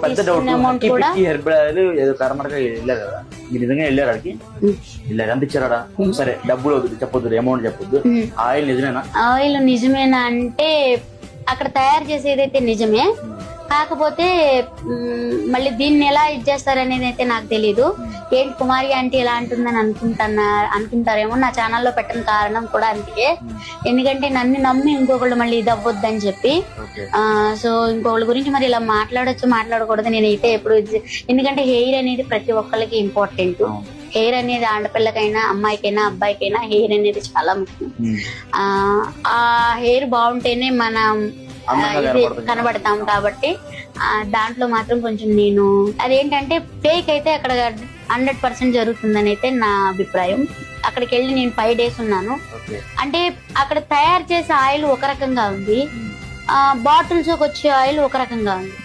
పెద్ద doubt herbal oil ఏదో కర్మగా వెళ్ళారు కదా, మీరు నిజంగా వెళ్ళారు అడిగి వెళ్ళారు, ఎంత ఇచ్చారా? సరే డబ్బులు వద్దు, చెప్పొద్దు, అమౌంట్ చెప్పొద్దు, ఆయిల్ నిజమేనా? ఆయిల్ నిజమేనా అంటే అక్కడ తయారు చేసేదైతే నిజమే, కాకపోతే మళ్ళీ దీన్ని ఎలా ఇచ్చేస్తారు అనేది అయితే నాకు తెలీదు. ఏంటి కుమారి ఆంటీ ఎలా అంటుందని అనుకుంటారేమో. నా ఛానల్లో పెట్టిన కారణం కూడా అందుకే, ఎందుకంటే నన్ను నమ్మి ఇంకొకళ్ళు మళ్ళీ ఇది అవ్వద్దని చెప్పి. సో ఇంకొకళ్ళ గురించి మరి ఇలా మాట్లాడొచ్చు మాట్లాడకూడదు నేనైతే ఎప్పుడు, ఎందుకంటే హెయిర్ అనేది ప్రతి ఒక్కరికి ఇంపార్టెంట్. హెయిర్ అనేది ఆడపిల్లకైనా అమ్మాయికైనా అబ్బాయికైనా హెయిర్ అనేది చాలా ముఖ్యం. ఆ హెయిర్ బాగుంటేనే మనం కనబడతాం కాబట్టి దాంట్లో మాత్రం కొంచెం నేను అదేంటంటే ఫేక్ అయితే అక్కడ 100% జరుగుతుందని అయితే నా అభిప్రాయం. అక్కడికి వెళ్ళి నేను 5 days ఉన్నాను. అంటే అక్కడ తయారు చేసే ఆయిల్ ఒక రకంగా ఉంది, బాటిల్స్ వచ్చే ఆయిల్ ఒక రకంగా ఉంది.